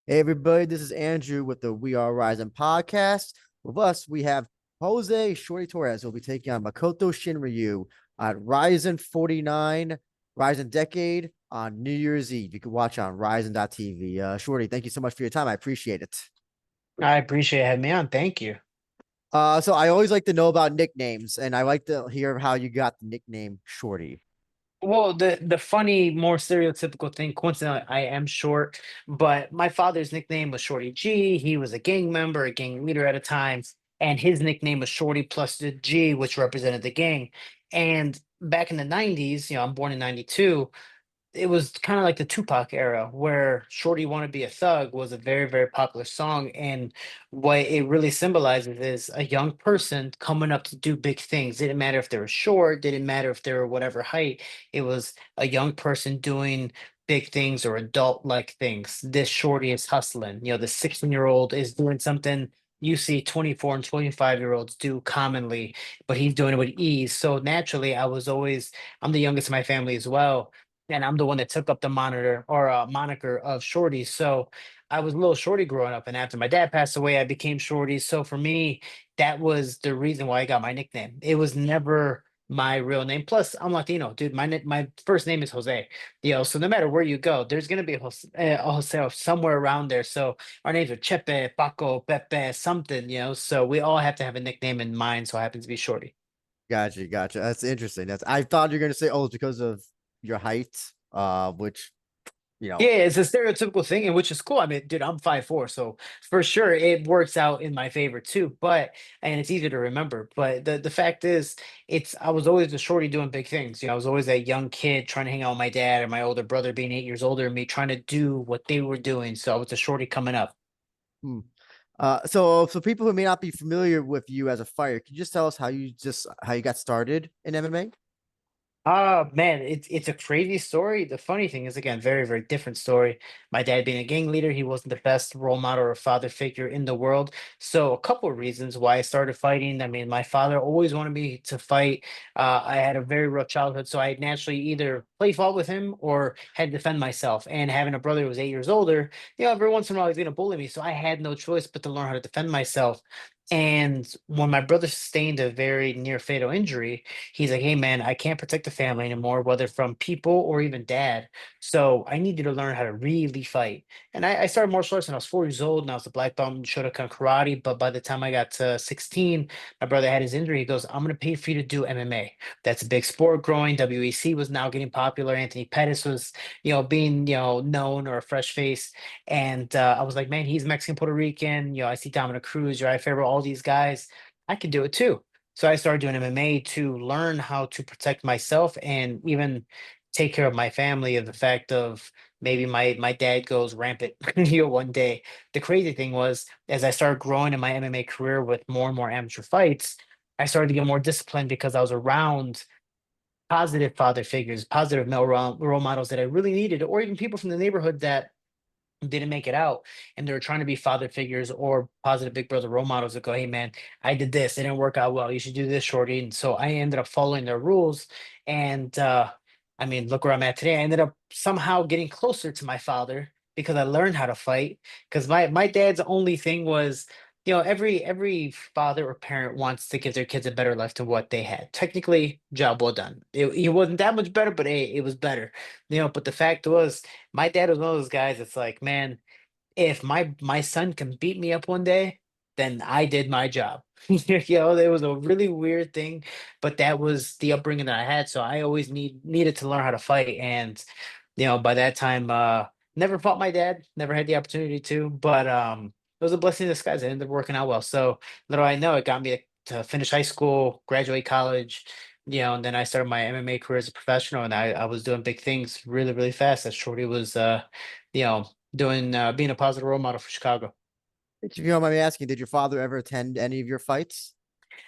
Hey everybody, this is Andrew with the We Are Rising podcast. With us, we have Jose Shorty Torres, who will be taking on Makoto Shinryu at Rizin 49, Rizin Decade on New Year's Eve. You can watch on Rizin.tv. Shorty, thank you so much for your time. I appreciate it. I appreciate having me on. Thank you. So I always like to know about nicknames, and I like to hear how you got the nickname Shorty. Well, the funny, more stereotypical thing, coincidentally, I am short, but my father's nickname was Shorty G. He was a gang member, a gang leader at a time, and his nickname was Shorty plus the G, which represented the gang. And back in the 90s, I'm born in 92. It was kind of like the Tupac era where Shorty Wanna Be a Thug was a very, very popular song. And what it really symbolizes is a young person coming up to do big things. Didn't matter if they were short, didn't matter if they were whatever height. It was a young person doing big things or adult like things. This Shorty is hustling. The 16-year-old is doing something you see 24 and 25-year-olds do commonly, but he's doing it with ease. So naturally, I'm the youngest in my family as well, and I'm the one that took up the monitor or moniker of Shorty. So I was a little Shorty growing up, and after my dad passed away, I became Shorty. So for me, that was the reason why I got my nickname. It was never my real name. Plus, I'm Latino, dude. My first name is Jose. So no matter where you go, there's gonna be a Jose somewhere around there. So our names are Chepe, Paco, Pepe, something. So we all have to have a nickname in mind. So it happens to be Shorty. Gotcha, gotcha. That's interesting. I thought you were gonna say, oh, it's because of your height, which you know, Yeah, it's a stereotypical thing, and which is cool. I mean, dude, I'm 5'4", so for sure it works out in my favor too. And it's easy to remember. But the fact is, I was always the shorty doing big things. I was always that young kid trying to hang out with my dad and my older brother being 8 years older than me, trying to do what they were doing. So I was the shorty coming up. hmm. So people who may not be familiar with you as a fighter, can you just tell us how you got started in MMA? Man, it's a crazy story. The funny thing is, again, very, very different story. My dad being a gang leader, he wasn't the best role model or father figure in the world. So a couple of reasons why I started fighting. I mean, my father always wanted me to fight. I had a very rough childhood, so I naturally either play ball with him or had to defend myself. And having a brother who was 8 years older, every once in a while he's gonna bully me. So I had no choice but to learn how to defend myself. And when my brother sustained a very near fatal injury, he's like, "Hey man, I can't protect the family anymore, whether from people or even dad. So I need you to learn how to really fight." And I started martial arts when I was 4 years old, and I was a black belt in Shotokan karate. But by the time I got to 16, my brother had his injury. He goes, "I'm gonna pay for you to do MMA." That's a big sport growing. WEC was now getting popular. Anthony Pettis was, being, known, or a fresh face. And I was like, man, he's Mexican, Puerto Rican. I see Dominic Cruz, Uriah Faber, all these guys. I can do it too. So I started doing MMA to learn how to protect myself and even take care of my family, of the fact of maybe my dad goes rampant one day. The crazy thing was, as I started growing in my MMA career with more and more amateur fights, I started to get more disciplined because I was around positive father figures, positive male role models that I really needed, or even people from the neighborhood that didn't make it out, and they were trying to be father figures or positive big brother role models that go, "Hey man, I did this, it didn't work out well, you should do this, shorty." And so I ended up following their rules. And I mean, look where I'm at today. I ended up somehow getting closer to my father because I learned how to fight. Because my dad's only thing was, every father or parent wants to give their kids a better life than what they had. Technically, job well done. It wasn't that much better, but hey, it was better. But the fact was, my dad was one of those guys that's like, man, if my son can beat me up one day, then I did my job. It was a really weird thing, but that was the upbringing that I had. So I always needed to learn how to fight. And by that time, never fought my dad, never had the opportunity to, but it was a blessing in disguise. It ended up working out well. So little I know, it got me to finish high school, graduate college, and then I started my MMA career as a professional, and I was doing big things really, really fast. As Shorty was, you know, doing being a positive role model for Chicago. If you don't mind me asking, did your father ever attend any of your fights?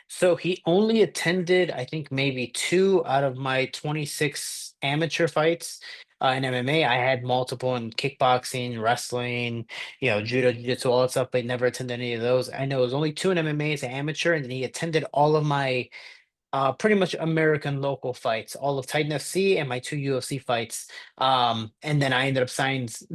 So he only attended, I think, maybe two out of my 26 amateur fights in MMA. I had multiple in kickboxing, wrestling, judo, jiu-jitsu, all that stuff, but he never attended any of those. I know it was only two in MMA as an amateur, and then he attended all of my Pretty much American local fights, all of Titan FC and my two UFC fights. And then I ended up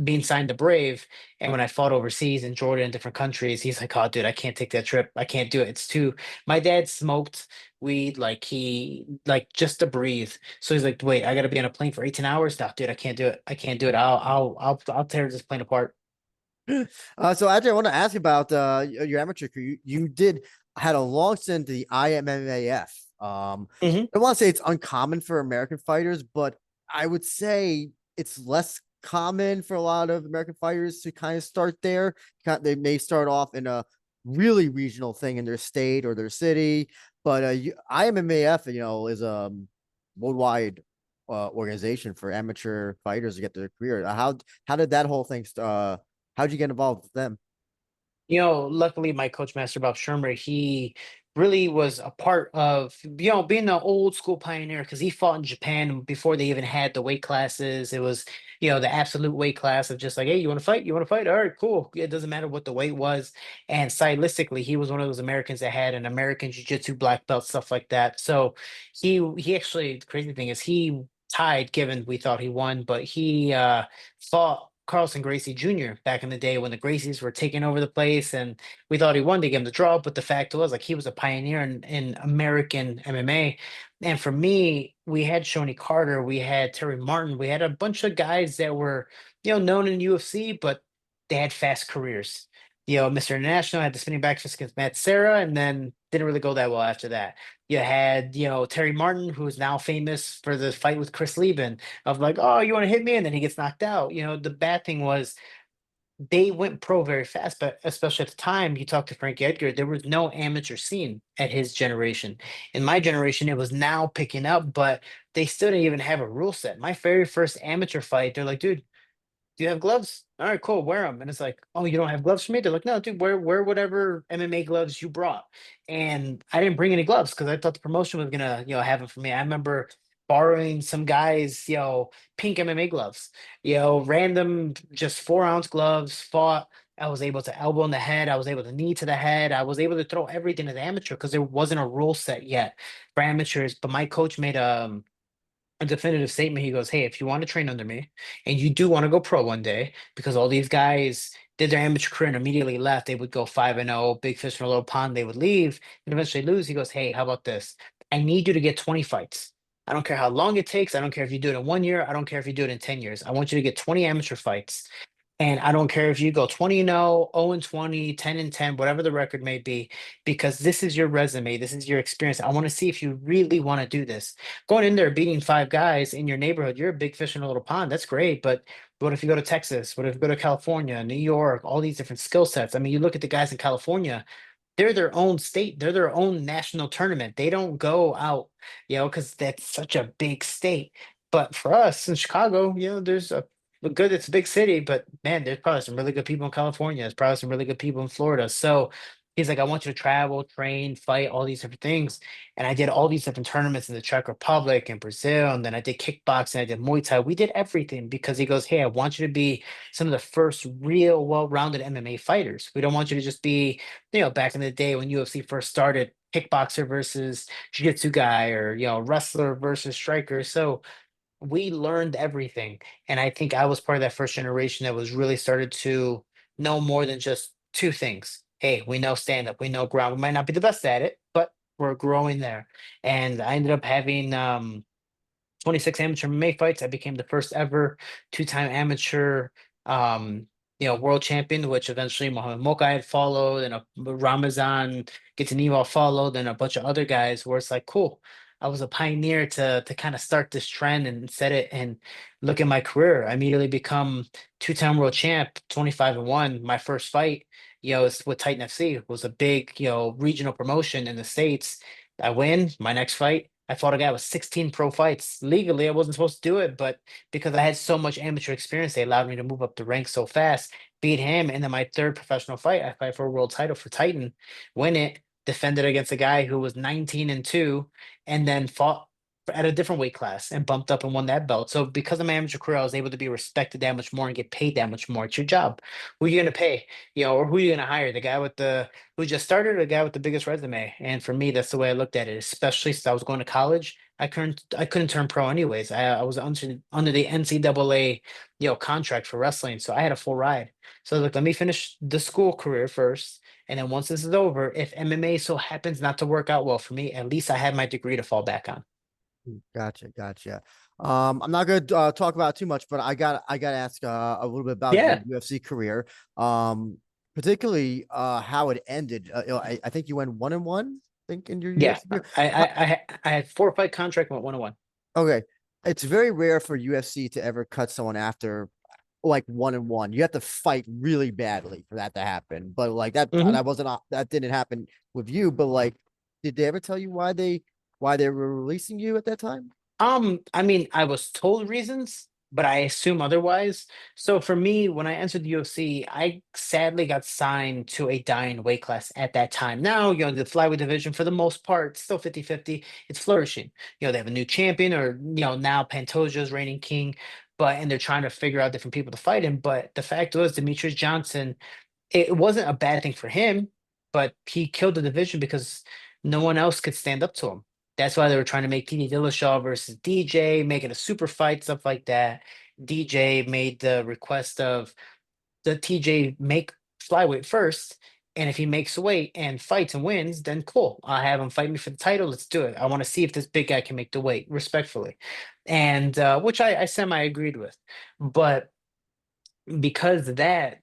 being signed to Brave. And when I fought overseas in Jordan and different countries, he's like, "Oh, dude, I can't take that trip. I can't do it. It's too." My dad smoked weed, like he like just to breathe. So he's like, "Wait, I got to be on a plane for 18 hours. No, dude, I can't do it. I can't do it. I'll tear this plane apart." So actually, I want to ask you about your amateur career. You did had a long stint in the IMMAF. Hmm. I don't want to say it's uncommon for American fighters, but I would say it's less common for a lot of American fighters to kind of start there. They may start off in a really regional thing in their state or their city, but IMMAF, is a worldwide organization for amateur fighters to get their career. How did that whole thing how'd you get involved with them? Luckily my coach, Master Bob Shermer, he really was a part of, being an old school pioneer because he fought in Japan before they even had the weight classes. It was, the absolute weight class of just like, hey, you want to fight? You want to fight? All right, cool. It doesn't matter what the weight was. And stylistically, he was one of those Americans that had an American Jiu-Jitsu black belt, stuff like that. So he actually, the crazy thing is he tied, given we thought he won, but he fought Carlson Gracie Jr. back in the day when the Gracies were taking over the place, and we thought he won to give him the draw. But the fact was, like, he was a pioneer in American MMA. And for me, we had Shoney Carter, we had Terry Martin, we had a bunch of guys that were, known in UFC, but they had fast careers. Mr. International had the spinning back fist against Matt Serra, and then didn't really go that well after that. You had, Terry Martin, who's now famous for the fight with Chris Lieben of like, oh, you want to hit me? And then he gets knocked out. The bad thing was they went pro very fast, but especially at the time, you talk to Frankie Edgar, there was no amateur scene at his generation. In my generation, it was now picking up, but they still didn't even have a rule set. My very first amateur fight, they're like, dude, do you have gloves? All right, cool. Wear them. And it's like, oh, you don't have gloves for me? They're like, no, dude, wear whatever MMA gloves you brought. And I didn't bring any gloves because I thought the promotion was gonna, have them for me. I remember borrowing some guys, pink MMA gloves, random just 4-ounce gloves, fought. I was able to elbow in the head. I was able to knee to the head. I was able to throw everything as amateur because there wasn't a rule set yet for amateurs. But my coach made a definitive statement. He goes, "Hey, if you want to train under me and you do want to go pro one day, because all these guys did their amateur career and immediately left, they would go 5-0, big fish in a little pond, they would leave and eventually lose." He goes, "Hey, how about this? I need you to get 20 fights. I don't care how long it takes. I don't care if you do it in 1 year. I don't care if you do it in 10 years. I want you to get 20 amateur fights. And I don't care if you go 20-0, 0-20, 10-10, whatever the record may be, because this is your resume. This is your experience. I want to see if you really want to do this. Going in there beating five guys in your neighborhood, you're a big fish in a little pond. That's great. But what if you go to Texas? What if you go to California, New York, all these different skill sets? I mean, you look at the guys in California, they're their own state. They're their own national tournament. They don't go out, because that's such a big state. But for us in Chicago, there's it's a big city, but man, there's probably some really good people in California. There's probably some really good people in Florida. So he's like, I want you to travel, train, fight, all these different things. And I did all these different tournaments in the Czech Republic and Brazil. And then I did kickboxing, I did Muay Thai. We did everything because he goes, hey, I want you to be some of the first real well-rounded MMA fighters. We don't want you to just be, back in the day when UFC first started, kickboxer versus jiu-jitsu guy, or wrestler versus striker. So we learned everything. And I think I was part of that first generation that was really started to know more than just two things. Hey, we know stand up, we know ground. We might not be the best at it, but we're growing there. And I ended up having 26 amateur MMA fights. I became the first ever two-time amateur, world champion, which eventually Mohamed Mokai had followed, and Ramazan Gitanival followed, and a bunch of other guys. Where it's like, cool. I was a pioneer to kind of start this trend and set it. And look at my career. I immediately become two-time world champ, 25-1. My first fight, is with Titan FC. It was a big, regional promotion in the States. I win my next fight. I fought a guy with 16 pro fights. Legally, I wasn't supposed to do it, but because I had so much amateur experience, they allowed me to move up the ranks so fast, beat him. And then my third professional fight, I fight for a world title for Titan, win it, defended against a guy who was 19-2, and then fought. at a different weight class and bumped up and won that belt. So because of my amateur career, I was able to be respected that much more and get paid that much more. It's your job. Who are you gonna pay? Or who are you gonna hire? The guy with the who just started, or the guy with the biggest resume? And for me, that's the way I looked at it. Especially since I was going to college, I couldn't turn pro anyways. I was under the NCAA contract for wrestling, so I had a full ride. So look, let me finish the school career first. And then once this is over, if MMA so happens not to work out well for me, at least I have my degree to fall back on. Gotcha, gotcha. I'm not gonna talk about it too much, but I got to ask a little bit about your Yeah, UFC career. Particularly how it ended. I think you went 1-1. I think in your yeah. UFC career. I had 4 fight contract, went 1-1. Okay, it's very rare for UFC to ever cut someone after like 1-1. You have to fight really badly for that to happen. But like that wasn't that didn't happen with you. But like, did they ever tell you why they were releasing you at that time? I mean, I was told reasons, but I assume otherwise. So for me, when I entered the UFC, I sadly got signed to a dying weight class at that time. Now, the flyweight division, for the most part, still 50-50. It's flourishing. They have a new champion, or, now Pantoja's reigning king, and they're trying to figure out different people to fight him. But the fact was, Demetrius Johnson, it wasn't a bad thing for him, but he killed the division because no one else could stand up to him. That's why they were trying to make TD Dillashaw versus DJ, make it a super fight, stuff like that. DJ made the request of the TJ make flyweight first, and if he makes weight and fights and wins, then cool. I'll have him fight me for the title. Let's do it. I want to see if this big guy can make the weight, respectfully, and which I semi agreed with, but because of that,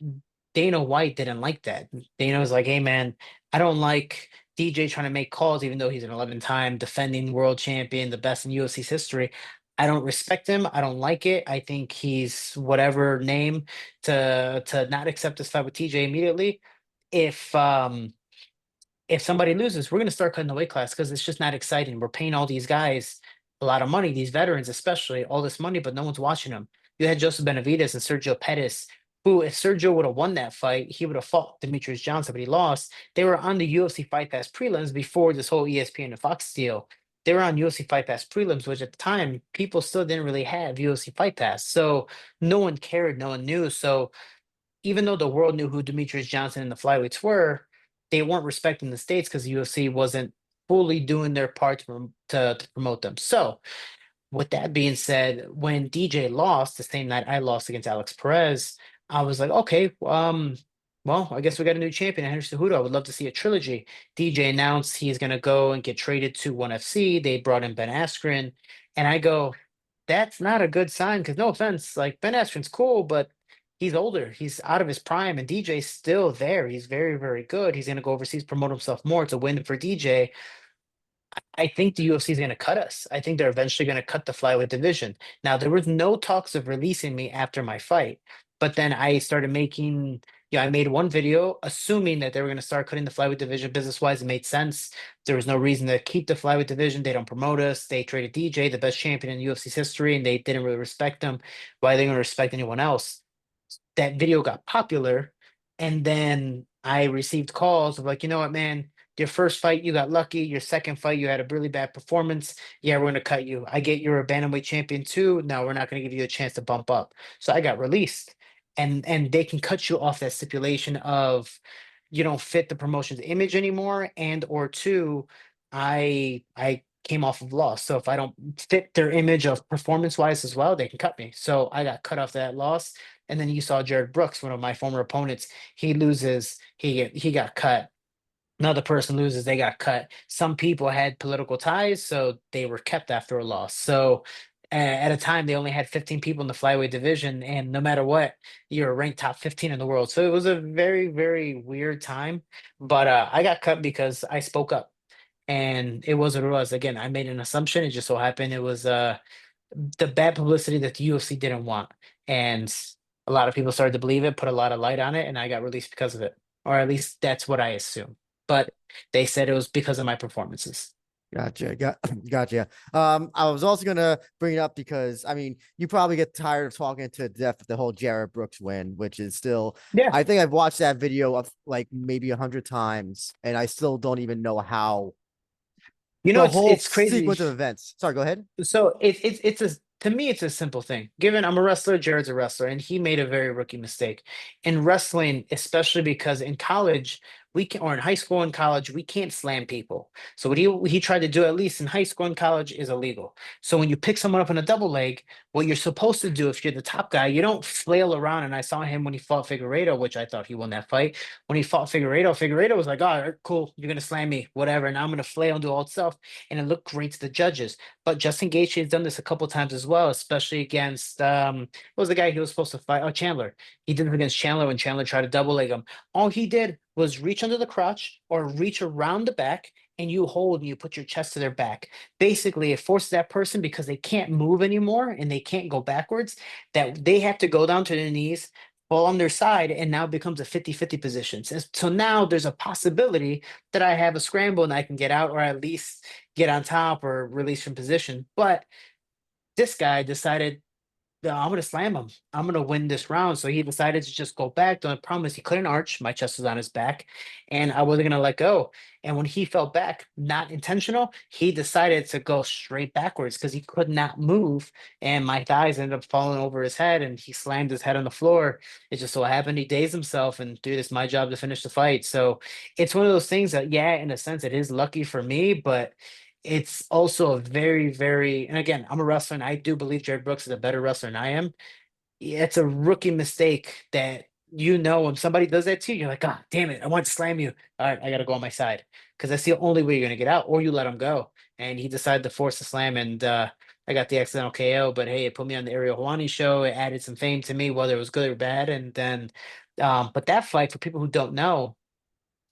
Dana White didn't like that. Dana was like, "Hey, man, I don't like DJ trying to make calls, even though he's an 11-time defending world champion, the best in UFC's history. I don't respect him. I don't like it. I think he's whatever name to not accept this fight with TJ immediately. If if somebody loses, we're going to start cutting the weight class because it's just not exciting. We're paying all these guys a lot of money, these veterans especially, all this money, but no one's watching them. You had Joseph Benavidez and Sergio Pettis, who, if Sergio would have won that fight, he would have fought Demetrius Johnson, but he lost. They were on the UFC Fight Pass prelims before this whole ESPN and Fox deal. They were on UFC Fight Pass prelims, which at the time people still didn't really have UFC Fight Pass, so no one cared, no one knew. So even though the world knew who Demetrius Johnson and the flyweights were, they weren't respecting the states because the UFC wasn't fully doing their part to promote them. So, with that being said, when DJ lost the same night I lost against Alex Perez, I was like, okay, well, I guess we got a new champion, Henry Cejudo. I would love to see a trilogy. DJ announced he's going to go and get traded to ONE FC. They brought in Ben Askren, and I go, that's not a good sign because no offense, like Ben Askren's cool, but he's older. He's out of his prime, and DJ's still there. He's very, very good. He's going to go overseas, promote himself more. It's a win for DJ. I think the UFC is going to cut us. I think they're eventually going to cut the flyweight division. Now, there was no talks of releasing me after my fight, but then I started making, I made one video assuming that they were going to start cutting the flyweight division business wise. It made sense. There was no reason to keep the flyweight division. They don't promote us. They traded DJ, the best champion in UFC's history, and they didn't really respect him. Why are they going to respect anyone else? That video got popular, and then I received calls of like, you know what, man, your first fight you got lucky, your second fight you had a really bad performance. Yeah, we're gonna cut you. I get you're a bantamweight champion too. Now we're not gonna give you a chance to bump up. So I got released, and they can cut you off that stipulation of you don't fit the promotion's image anymore, and or two, I came off of loss. So if I don't fit their image of performance wise as well, they can cut me. So I got cut off that loss. And then you saw Jared Brooks, one of my former opponents. He loses, he got cut. Another person loses, they got cut. Some people had political ties, so they were kept after a loss. So at a time, they only had 15 people in the flyweight division, and no matter what, you're ranked top 15 in the world. So it was a very, very weird time. But I got cut because I spoke up, and it was what it was. Again, I made an assumption. It just so happened it was the bad publicity that the UFC didn't want. And a lot of people started to believe it, put a lot of light on it, and I got released because of it. Or at least that's what I assume. But they said it was because of my performances. Gotcha. I was also gonna bring it up because I mean, you probably get tired of talking to death with the whole Jared Brooks win, which is still. Yeah. I think I've watched that video of like maybe 100 times, and I still don't even know how You know, the whole it's crazy. sequence of events. Sorry, go ahead. So it's a to me it's a simple thing. Given I'm a wrestler, Jared's a wrestler, and he made a very rookie mistake in wrestling, especially because in college we can, or in high school and college we can't slam people. So what he tried to do at least in high school and college is illegal. So when you pick someone up in a double leg, what you're supposed to do if you're the top guy, you don't flail around. And I saw him when he fought Figueiredo, which I thought he won that fight. When he fought Figueiredo, Figueiredo was like, "Oh, all right, cool, you're gonna slam me, whatever," and I'm gonna flail and do all that stuff, and it looked great to the judges. But Justin Gaethje has done this a couple times as well, especially against what was the guy he was supposed to fight? Oh, Chandler. He did it against Chandler when Chandler tried to double leg him. All he did was reach under the crotch or reach around the back, and you hold and you put your chest to their back. Basically, it forces that person, because they can't move anymore and they can't go backwards, that they have to go down to their knees, fall on their side, and now becomes a 50-50 position. So now there's a possibility that I have a scramble and I can get out, or at least get on top or release from position. But this guy decided, "No, I'm gonna slam him. I'm gonna win this round." So he decided to just go back. The only problem is he couldn't arch. My chest was on his back, and I wasn't gonna let go. And when he fell back, not intentional, he decided to go straight backwards because he could not move. And my thighs ended up falling over his head, and he slammed his head on the floor. It just so happened he dazed himself. And dude, it's my job to finish the fight. So it's one of those things that, yeah, in a sense, it is lucky for me, but it's also a very, very, and again, I'm a wrestler and I do believe Jared Brooks is a better wrestler than I am. Yeah, it's a rookie mistake that, when somebody does that to you, you're like, "God damn it, I want to slam you. All right, I got to go on my side." Because that's the only way you're going to get out, or you let him go. And he decided to force the slam, and I got the accidental KO. But hey, it put me on the Ariel Helwani show. It added some fame to me, whether it was good or bad. And then, but that fight, for people who don't know,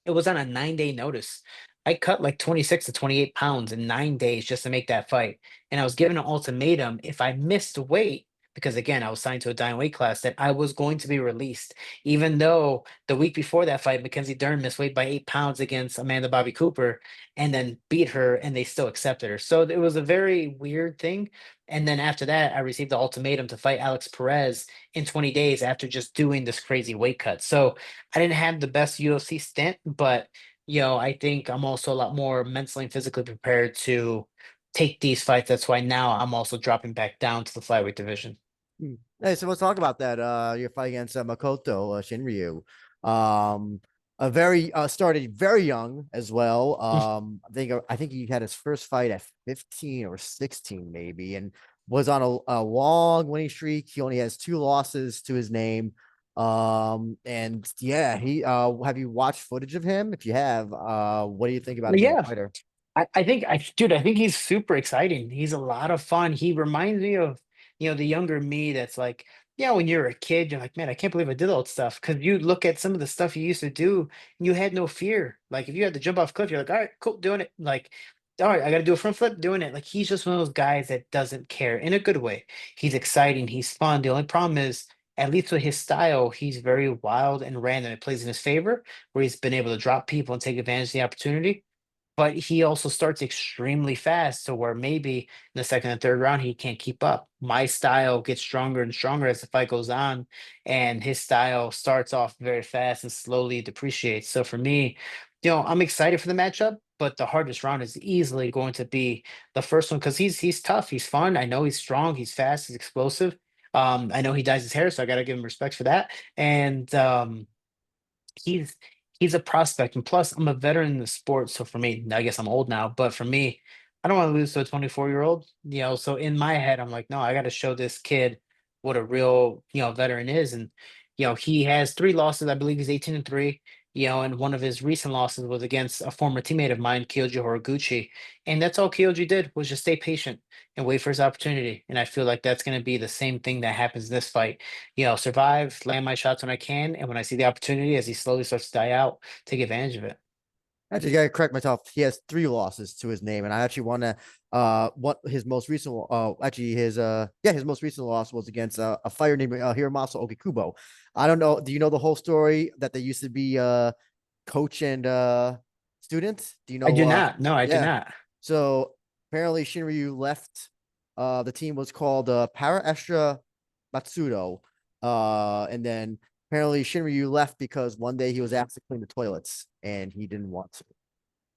it was on a 9-day notice. I cut like 26 to 28 pounds in 9 days just to make that fight. And I was given an ultimatum if I missed weight, because again, I was signed to a dying weight class, that I was going to be released. Even though the week before that fight, Mackenzie Dern missed weight by 8 pounds against Amanda Bobby Cooper and then beat her, and they still accepted her. So it was a very weird thing. And then after that, I received the ultimatum to fight Alex Perez in 20 days after just doing this crazy weight cut. So I didn't have the best UFC stint, but I think I'm also a lot more mentally and physically prepared to take these fights. That's why now I'm also dropping back down to the flyweight division. Hey, so let's talk about that. Your fight against Makoto Shinryu. Um, a very started very young as well. I think he had his first fight at 15 or 16 maybe, and was on a long winning streak. He only has two losses to his name. And yeah, he have you watched footage of him? If you have, what do you think about him as a Yeah, fighter? I think he's super exciting. He's a lot of fun. He reminds me of, the younger me that's like, yeah, when you're a kid, you're like, man, I can't believe I did all that stuff. Cause you look at some of the stuff you used to do and you had no fear. Like if you had to jump off a cliff, you're like, all right, cool, doing it. Like, all right, I got to do a front flip, doing it. Like he's just one of those guys that doesn't care in a good way. He's exciting. He's fun. The only problem is, at least with his style, he's very wild and random. It plays in his favor, where he's been able to drop people and take advantage of the opportunity, but he also starts extremely fast to where maybe in the second and third round he can't keep up. My style gets stronger and stronger as the fight goes on, and his style starts off very fast and slowly depreciates. So for me, I'm excited for the matchup, but the hardest round is easily going to be the first one because he's tough, he's fun. I know he's strong, he's fast, he's explosive. I know he dyes his hair, so I got to give him respect for that. And he's he's a prospect, and plus I'm a veteran in the sport. So for me, I guess I'm old now, but for me, I don't want to lose to a 24-year-old. So in my head, I'm like, no, I got to show this kid what a real veteran is. And he has three losses. I believe he's 18-3. And one of his recent losses was against a former teammate of mine, Kyoji Horiguchi. And that's all Kyoji did, was just stay patient and wait for his opportunity. And I feel like that's going to be the same thing that happens in this fight. Survive, land my shots when I can, and when I see the opportunity as he slowly starts to die out, take advantage of it. Actually, gotta correct myself. He has three losses to his name, and I actually want to what his most recent actually his most recent loss was against a fighter named Hiromasu Okikubo. I don't know. Do you know the whole story that they used to be coach and student? Do you I know? do not. No, I do Yeah. not. So apparently Shinryu left. The team was called Para Extra Matsudo. And then apparently Shinryu left because one day he was asked to clean the toilets and he didn't want to.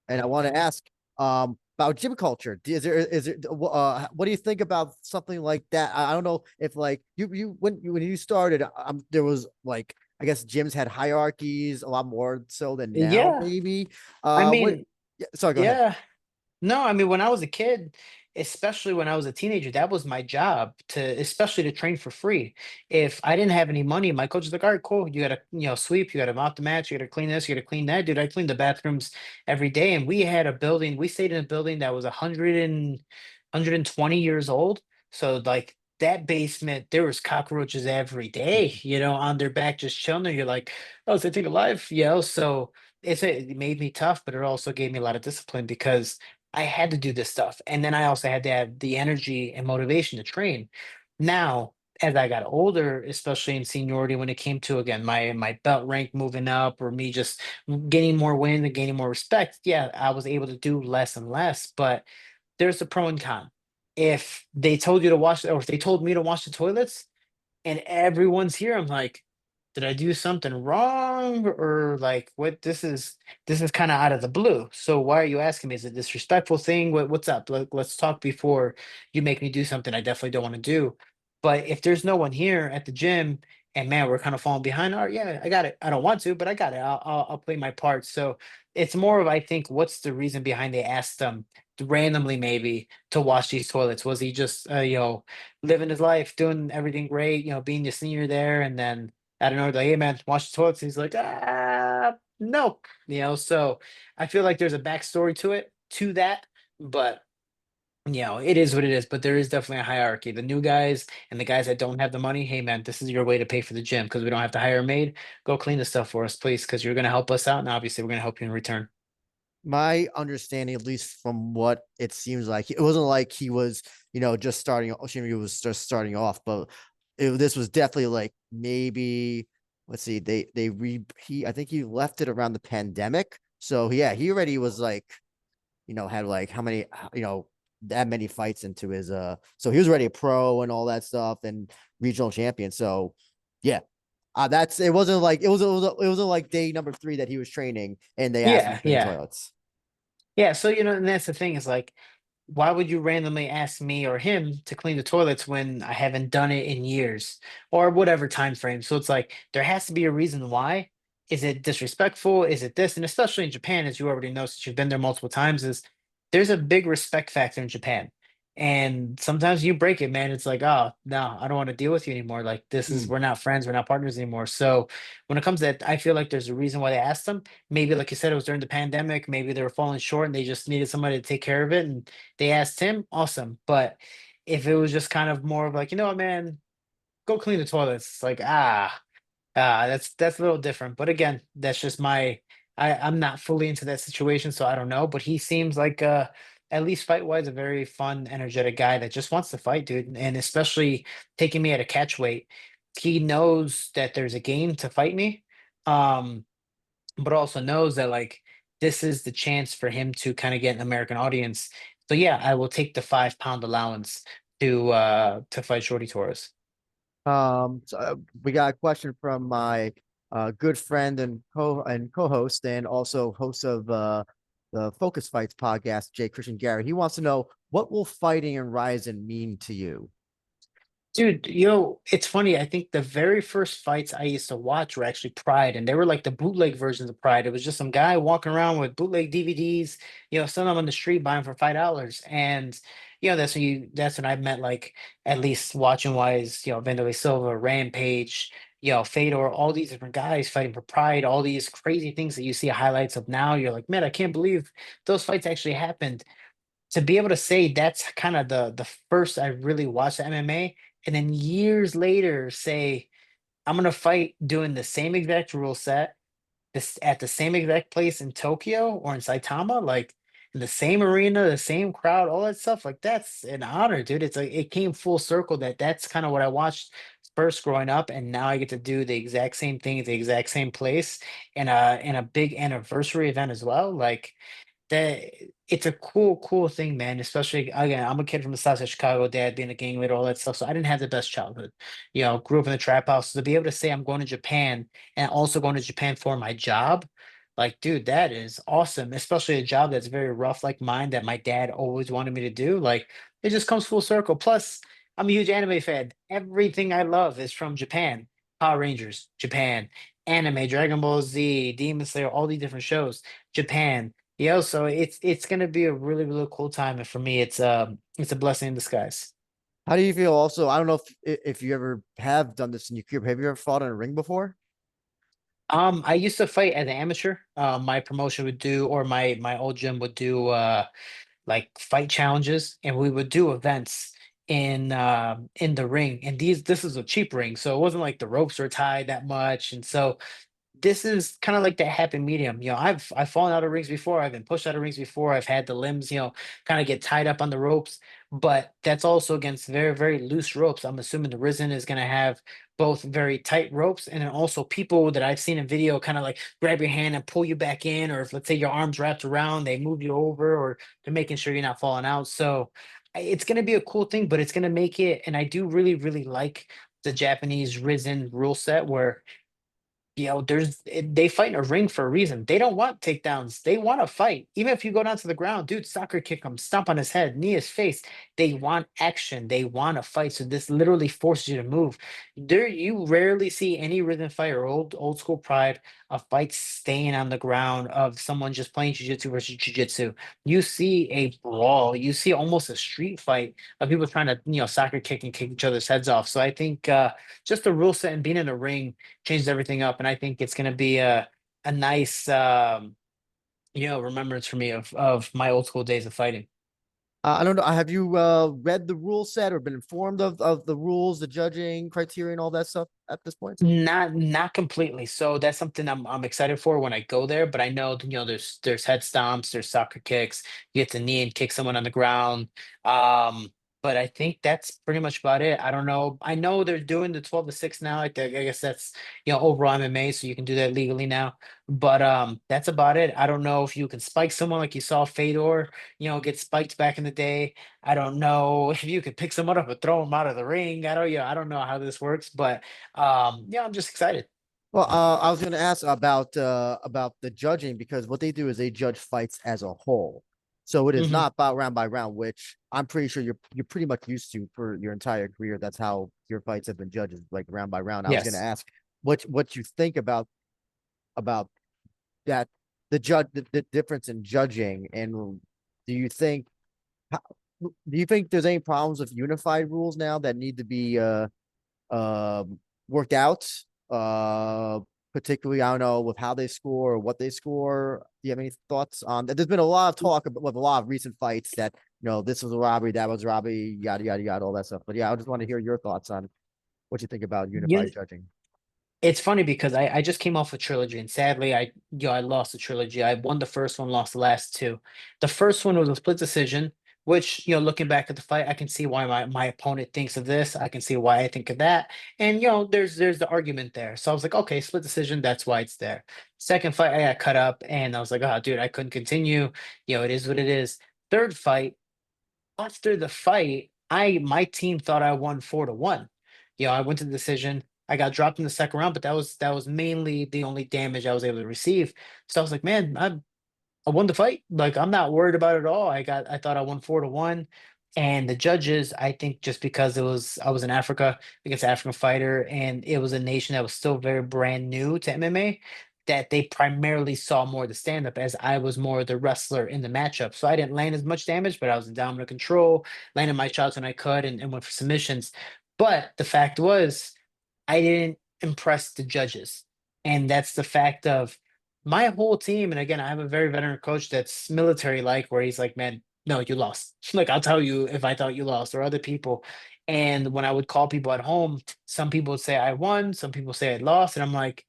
And I want to ask, about gym culture. What do you think about something like that? I don't know if like you when you started, there was like I guess gyms had hierarchies a lot more so than now, Yeah, maybe. I What? mean, Yeah, sorry, go ahead. yeah. No, I mean, when I was a kid, especially when I was a teenager, that was my job to, especially to train for free. If I didn't have any money, my coach was like, "All right, cool. You gotta, sweep. You gotta mop the mats. You gotta clean this. You gotta clean that, dude." I cleaned the bathrooms every day, and we had a building. We stayed in a building that was 120 years old. So like that basement, there was cockroaches every day, on their back just chilling there. You're like, "Oh, is that thing alive?" So it made me tough, but it also gave me a lot of discipline because I had to do this stuff. And then I also had to have the energy and motivation to train. Now, as I got older, especially in seniority, when it came to again my belt rank moving up or me just gaining more wins and gaining more respect, yeah, I was able to do less and less. But there's a pro and con. If they told you to wash, or if they told me to wash the toilets, and everyone's here. I'm like, did I do something wrong or like what? This is kind of out of the blue. So why are you asking me? Is it a disrespectful thing? What's up? Let's talk before you make me do something I definitely don't want to do. But if there's no one here at the gym and man, we're kind of falling behind. All right, yeah, I got it. I don't want to, but I got it. I'll play my part. So it's more of I think what's the reason behind they asked them randomly maybe to wash these toilets? Was he just living his life, doing everything great, being the senior there, and then I don't know, like, hey man, wash the toilets. He's like, no, so I feel like there's a backstory to that, but it is what it is. But there is definitely a hierarchy. The new guys and the guys that don't have the money, hey man, this is your way to pay for the gym because we don't have to hire a maid. Go clean the stuff for us, please, because you're gonna help us out, and obviously we're gonna help you in return. My understanding, at least from what it seems like, it wasn't like he was, just starting. Shinryu was just starting off, but this was definitely like maybe. Let's see, they re he I think he left it around the pandemic, so yeah, he already was like, had like how many, that many fights into his so he was already a pro and all that stuff and regional champion. So yeah, that's it wasn't like it wasn't like day number 3 that he was training and they asked him to Yeah, clean yeah. toilets. Yeah, so and that's the thing is like, why would you randomly ask me or him to clean the toilets when I haven't done it in years or whatever time frame? So it's like there has to be a reason why. Is it disrespectful? Is it this? And especially in Japan, as you already know, since you've been there multiple times, is there's a big respect factor in Japan. And sometimes you break it, man. It's like, oh no, I don't want to deal with you anymore. Like Mm. we're not friends, we're not partners anymore. So when it comes to that, I feel like there's a reason why they asked them. Maybe like you said, it was during the pandemic. Maybe they were falling short and they just needed somebody to take care of it. And they asked him, awesome. But if it was just kind of more of like, you know what, man, go clean the toilets. It's like, that's a little different. But again, that's just I'm not fully into that situation, so I don't know. But he seems like at least fight wise, a very fun, energetic guy that just wants to fight, dude. And especially taking me at a catch weight. He knows that there's a game to fight me. Um, but also knows that like this is the chance for him to kind of get an American audience. So yeah, I will take the 5 pound allowance to fight Shorty Torres. We got a question from my good friend and co-host and also host of the Focus Fights podcast, Jay Christian Gary. He wants to know, what will fighting and Rizin mean to you? Dude, it's funny. I think the very first fights I used to watch were actually Pride, and they were like the bootleg versions of Pride. It was just some guy walking around with bootleg DVDs, selling them on the street, buying for $5. And that's when I met like at least watching wise, Vanderlei Silva, Rampage, Fedor, all these different guys fighting for Pride, all these crazy things that you see highlights of now. You're like, man, I can't believe those fights actually happened. To be able to say that's kind of the first I really watched MMA, and then years later say I'm gonna fight doing the same exact rule set, this at the same exact place in Tokyo or in Saitama, like in the same arena, the same crowd, all that stuff. Like that's an honor, dude. It's like it came full circle that's kind of what I watched first growing up, and now I get to do the exact same thing at the exact same place in a big anniversary event as well. Like that it's a cool thing, man. Especially again, I'm a kid from the south of Chicago, dad being a gang leader, all that stuff. So I didn't have the best childhood. Grew up in the trap house. So to be able to say I'm going to Japan and also going to Japan for my job, Like, dude, that is awesome, especially a job that's very rough like mine that my dad always wanted me to do. Like, it just comes full circle. Plus, I'm a huge anime fan. Everything I love is from Japan. Power Rangers, Japan. Anime, Dragon Ball Z, Demon Slayer, all these different shows, Japan. So it's gonna be a really, really cool time. And for me, it's a blessing in disguise. How do you feel also? I don't know if you ever have done this in your career. Have you ever fought in a ring before? I used to fight as an amateur. My promotion would do, or my old gym would do, like fight challenges, and we would do events in the ring. And this is a cheap ring, so it wasn't like the ropes were tied that much, and so this is kind of like that happy medium. I've fallen out of rings before. I've been pushed out of rings before. I've had the limbs, kind of get tied up on the ropes. But that's also against very, very loose ropes. I'm assuming the Rizin is going to have both very tight ropes, and then also people that I've seen in video kind of like grab your hand and pull you back in, or if let's say your arms wrapped around, they move you over, or they're making sure you're not falling out. So it's going to be a cool thing, but it's going to make it. And I do really, really like the Japanese Rizin rule set where they fight in a ring for a reason. They don't want takedowns. They want to fight. Even if you go down to the ground, dude, soccer kick him, stomp on his head, knee his face. They want action. They want to fight. So this literally forces you to move. You rarely see any rhythm fight or old school pride of fights staying on the ground of someone just playing jiu-jitsu versus jiu-jitsu. You see a brawl. You see almost a street fight of people trying to, soccer kick and kick each other's heads off. So I think just the rule set and being in a ring changed everything up, and I think it's going to be a nice remembrance for me of my old school days of fighting. I don't know. Have you read the rule set or been informed of the rules, the judging criteria, and all that stuff at this point? Not completely. So that's something I'm excited for when I go there. But I know there's head stomps, there's soccer kicks. You get to knee and kick someone on the ground. Um, but I think that's pretty much about it. I don't know. I know they're doing the 12-6 now. I guess that's overall MMA, so you can do that legally now. But that's about it. I don't know if you can spike someone like you saw Fedor, get spiked back in the day. I don't know if you could pick someone up and throw them out of the ring. I don't know how this works, but yeah, I'm just excited. Well, I was going to ask about the judging because what they do is they judge fights as a whole. So it is Hmm. not about round by round, which I'm pretty sure you're pretty much used to for your entire career. That's how your fights have been judged, like round by round. I was going to Yes. ask what you think about that the difference in judging, and do you think how, do you think there's any problems with unified rules now that need to be worked out. Uh, Particularly, I don't know with how they score or what they score. Do you have any thoughts on that? There's been a lot of talk about, with a lot of recent fights that this was a robbery, that was a robbery, yada yada yada, all that stuff. But yeah, I just want to hear your thoughts on what you think about You, unified judging. it's funny because I just came off a trilogy, and sadly I lost the trilogy. I won the first one, lost the last two. The first one was a split decision, which looking back at the fight, I can see why my opponent thinks of this. I can see why I think of that, and there's the argument there. So I was like, okay, split decision, that's why it's there. Second fight, I got cut up, and I was like, oh, dude, I couldn't continue. It is what it is. Third fight. After the fight, my team thought I won 4-1. I went to the decision. I got dropped in the second round, but that was mainly the only damage I was able to receive. So I was like, man, I won the fight. Like I'm not worried about it at all. I thought I won 4-1. And the judges, I think just because I was in Africa against an African fighter, and it was a nation that was still very brand new to MMA, that they primarily saw more the stand-up as I was more the wrestler in the matchup. So I didn't land as much damage, but I was in dominant control, landed my shots when I could, and went for submissions. But the fact was, I didn't impress the judges. And that's the fact of my whole team. And again, I have a very veteran coach that's military like, where he's like, man, no, you lost. Like, I'll tell you if I thought you lost, or other people. And when I would call people at home, some people would say I won, some people say I lost. And I'm like,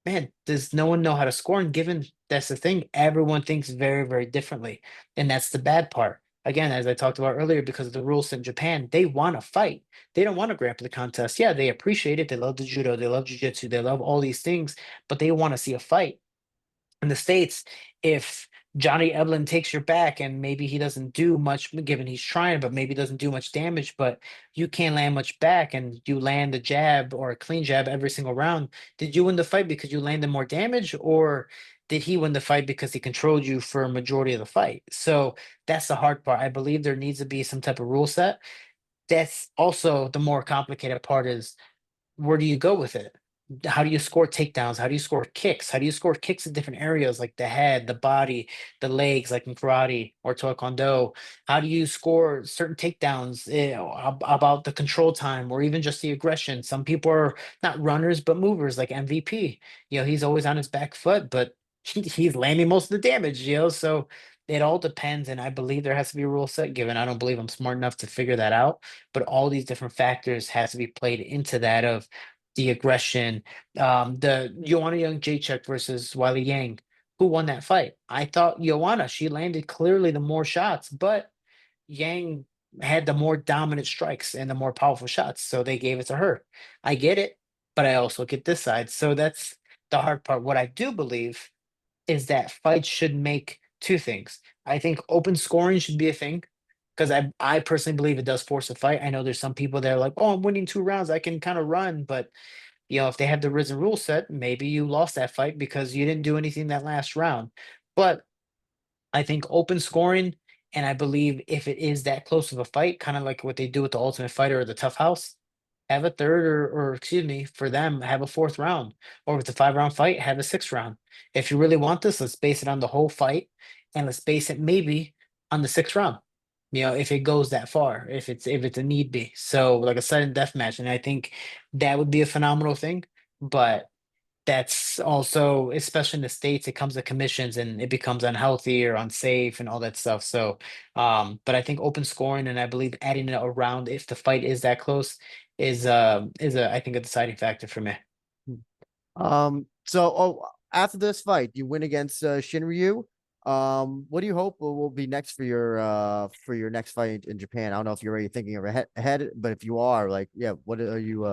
man, does no one know how to score? And given that's the thing, everyone thinks very, very differently. And that's the bad part. Again, as I talked about earlier, because of the rules in Japan, they want to fight. They don't want to grapple the contest. Yeah, they appreciate it. They love the judo, they love jiu-jitsu, they love all these things, but they want to see a fight. In the States, if Johnny Eblin takes your back and maybe he doesn't do much, given he's trying, but maybe doesn't do much damage, but you can't land much back and you land a jab or a clean jab every single round. Did you win the fight because you landed more damage, or did he win the fight because he controlled you for a majority of the fight? So that's the hard part. I believe there needs to be some type of rule set. That's also the more complicated part is where do you go with it? How do you score takedowns? How do you score kicks? How do you score kicks in different areas like the head, the body, the legs, like in karate or taekwondo? How do you score certain takedowns, about the control time or even just the aggression? Some people are not runners but movers, like MVP. He's always on his back foot, but he's landing most of the damage. So it all depends, and I believe there has to be a rule set. Given I don't believe I'm smart enough to figure that out, but all these different factors has to be played into that of the aggression. The Joanna Young Jacek versus Wiley Yang. Who won that fight? I thought Joanna. She landed clearly the more shots, but Yang had the more dominant strikes and the more powerful shots, so they gave it to her. I get it, but I also get this side. So that's the hard part. What I do believe is that fights should make two things. I think open scoring should be a thing because I personally believe it does force a fight. I know there's some people that are like, oh, I'm winning 2 rounds, I can kind of run, but if they have the Risen rule set, maybe you lost that fight because you didn't do anything that last round. But I think open scoring, and I believe if it is that close of a fight, kind of like what they do with the Ultimate Fighter or the Tough House, have a third or excuse me, for them, have a fourth round. Or if it's a 5 round fight, have a sixth round. If you really want this, let's base it on the whole fight and let's base it maybe on the sixth round. If it goes that far, if it's a need be. So like a sudden death match. And I think that would be a phenomenal thing. But that's also, especially in the States, it comes to commissions and it becomes unhealthy or unsafe and all that stuff. So, but I think open scoring and I believe adding it around if the fight is that close is a I think a deciding factor for me. So after this fight, you win against Shinryu. What do you hope will be next for your next fight in Japan? I don't know if you're already thinking of ahead, but if you are, like, yeah, what are you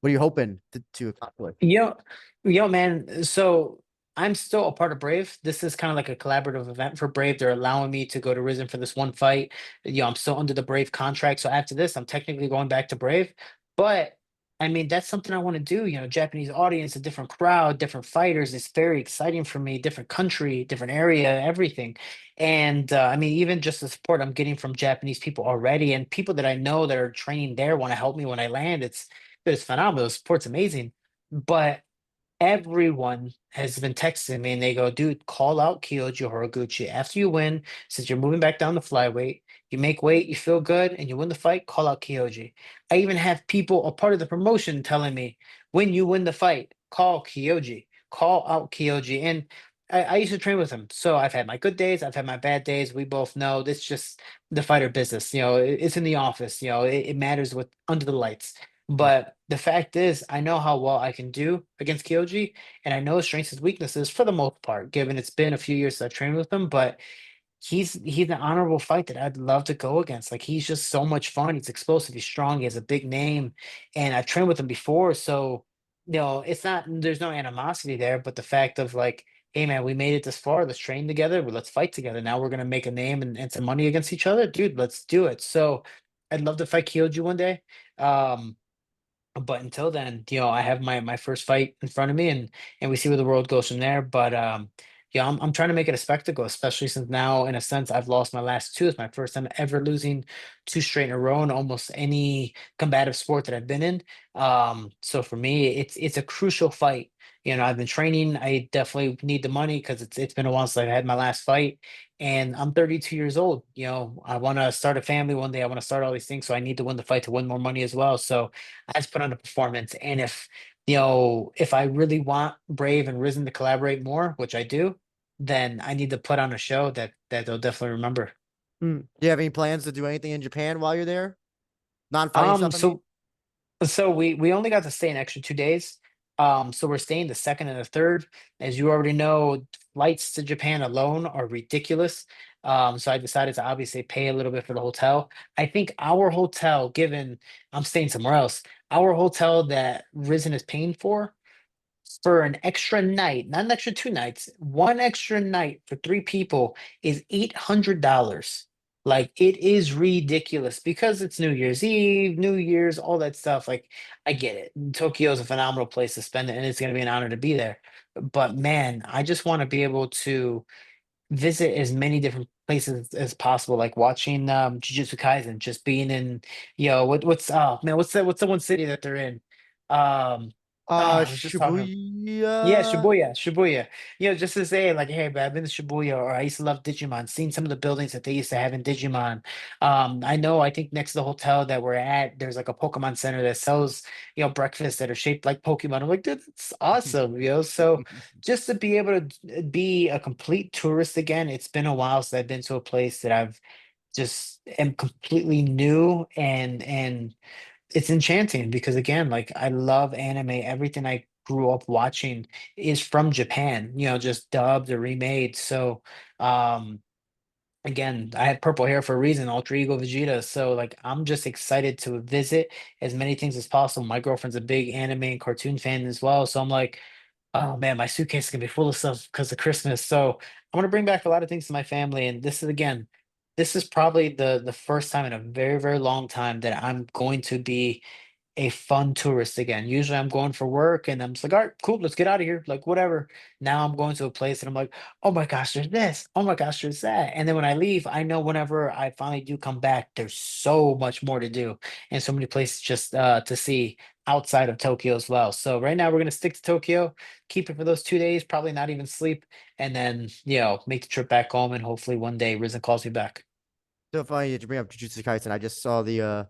hoping to accomplish? Yo, yo, man. So I'm still a part of Brave. This is kind of like a collaborative event for Brave. They're allowing me to go to Risen for this one fight. I'm still under the Brave contract. So after this, I'm technically going back to Brave. But I mean, that's something I want to do. Japanese audience, a different crowd, different fighters. It's very exciting for me. Different country, different area, everything. And I mean, even just the support I'm getting from Japanese people already, and people that I know that are training there want to help me when I land. It's phenomenal. The support's amazing. But everyone has been texting me and they go, dude, call out Kyoji Horiguchi. After you win, since you're moving back down the flyweight, you make weight, you feel good, and you win the fight, call out Kyoji. I even have people, a part of the promotion, telling me, when you win the fight, call Kyoji, call out Kyoji. And I used to train with him. So I've had my good days, I've had my bad days. We both know this just the fighter business. It's in the office, it matters with under the lights. But the fact is, I know how well I can do against Kyoji, and I know his strengths and weaknesses for the most part, given it's been a few years since I've trained with him. But he's an honorable fight that I'd love to go against. Like he's just so much fun. He's explosive, he's strong, he has a big name, and I've trained with him before. So, it's not there's no animosity there, but the fact of like, hey man, we made it this far, let's train together, let's fight together. Now we're gonna make a name and some money against each other. Dude, let's do it. So I'd love to fight Kyoji one day. But until then, I have my first fight in front of me, and we see where the world goes from there. But yeah, I'm trying to make it a spectacle, especially since now, in a sense, I've lost my last two. It's my first time ever losing two straight in a row in almost any combative sport that I've been in. So for me, it's a crucial fight. I've been training. I definitely need the money because it's been a while since I had my last fight, and I'm 32 years old. I want to start a family one day. I want to start all these things, so I need to win the fight to win more money as well. So I just put on a performance. And if I really want Brave and Risen to collaborate more, which I do, then I need to put on a show that they'll definitely remember. Do you have any plans to do anything in Japan while you're there? Non-fighting Um, stuff, I mean. so So we only got to stay an extra 2 days. So we're staying the second and the third. As you already know, flights to Japan alone are ridiculous. So I decided to obviously pay a little bit for the hotel. I think our hotel, given I'm staying somewhere else, our hotel that Risen is paying for an extra night, not an extra 2 nights, one extra night for three people is $800. Like it is ridiculous because it's New Year's Eve, New Year's, all that stuff. Like I get it. Tokyo is a phenomenal place to spend it, and it's going to be an honor to be there. But man, I just want to be able to visit as many different places as possible, like watching Jujutsu Kaisen, just being in, what's oh man, what's the one city that they're in? Um I was just talking. Yeah, Shibuya. Shibuya, Shibuya. Just to say, like, hey, man, I've been to Shibuya, or I used to love Digimon, seen some of the buildings that they used to have in Digimon. I know, I think next to the hotel that we're at, there's like a Pokemon center that sells, breakfasts that are shaped like Pokemon. I'm like, dude, that's awesome, So just to be able to be a complete tourist again, it's been a while since I've been to a place that I've just am completely new, and it's enchanting because again, like I love anime. Everything I grew up watching is from Japan, just dubbed or remade. So um again, I had purple hair for a reason, alter ego Vegeta. So like I'm just excited to visit as many things as possible. My girlfriend's a big anime and cartoon fan as well. So I'm like, oh man, my suitcase is gonna be full of stuff because of Christmas. So I'm gonna bring back a lot of things to my family. And this is probably the first time in a very, very long time that I'm going to be a fun tourist again. Usually I'm going for work and I'm just like, all right, cool, let's get out of here. Like, whatever. Now I'm going to a place and I'm like, oh my gosh, there's this. Oh my gosh, there's that. And then when I leave, I know whenever I finally do come back, there's so much more to do and so many places just to see outside of Tokyo as well. So right now we're gonna stick to Tokyo, keep it for those 2 days, probably not even sleep, and then make the trip back home and hopefully one day Rizin calls me back. So funny that you bring up Jujutsu Kaisen. I just saw the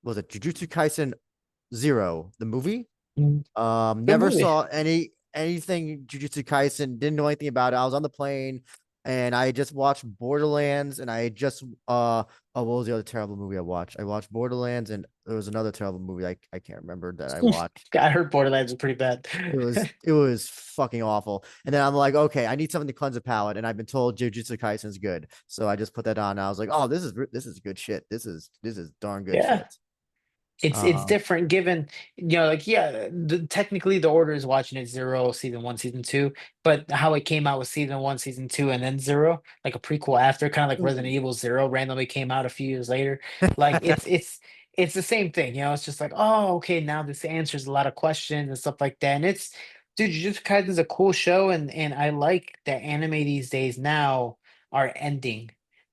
was it Jujutsu Kaisen Zero, the movie? Good Never movie. saw anything Jujutsu Kaisen. Didn't know anything about it. I was on the plane and I just watched Borderlands, and I just oh, what was the other terrible movie I watched? I watched Borderlands, and there was another terrible movie I can't remember that I watched. I heard Borderlands is pretty bad. It was fucking awful. And then I'm like, okay, I need something to cleanse the palate, and I've been told Jujutsu Kaisen's good, so I just put that on. And I was like, oh, this is good shit. This is darn good Yeah. shit. It's Um, different given, like, yeah, technically the order is watching it zero, season one, season two, but how it came out with season one, season two, and then zero, like a prequel after, kind of like Resident mm. Evil Zero randomly came out a few years later. Like it's the same thing, it's just like, oh, okay, now this answers a lot of questions and stuff like that. And it's dude, Jujutsu Kaisen is a cool show, and I like that anime these days now are ending.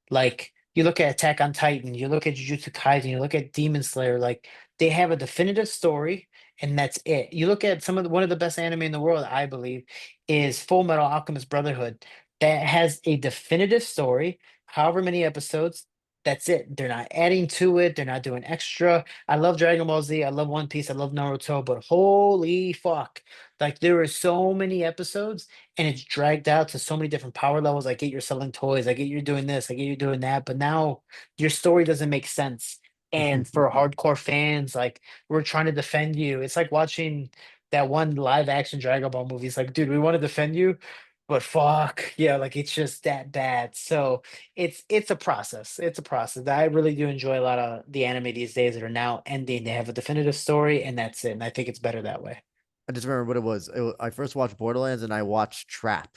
Like you look at Attack on Titan, you look at Jujutsu Kaisen, you look at Demon Slayer, like they have a definitive story, and that's it. You look at one of the best anime in the world, I believe, is Full Metal Alchemist Brotherhood. That has a definitive story, however many episodes. That's it. They're not adding to it. They're not doing extra. I love Dragon Ball Z. I love One Piece. I love Naruto. But holy fuck. Like there are so many episodes and it's dragged out to so many different power levels. I get you're selling toys. I get you're doing this. I get you're doing that. But now your story doesn't make sense. And for hardcore fans, like we're trying to defend you. It's like watching that one live action Dragon Ball movie. It's like, dude, we want to defend you, but fuck, yeah, like it's just that bad. So it's a process. It's a process. I really do enjoy a lot of the anime these days that are now ending. They have a definitive story, and that's it. And I think it's better that way. I just remember what it was. I first watched Borderlands, and I watched Trap.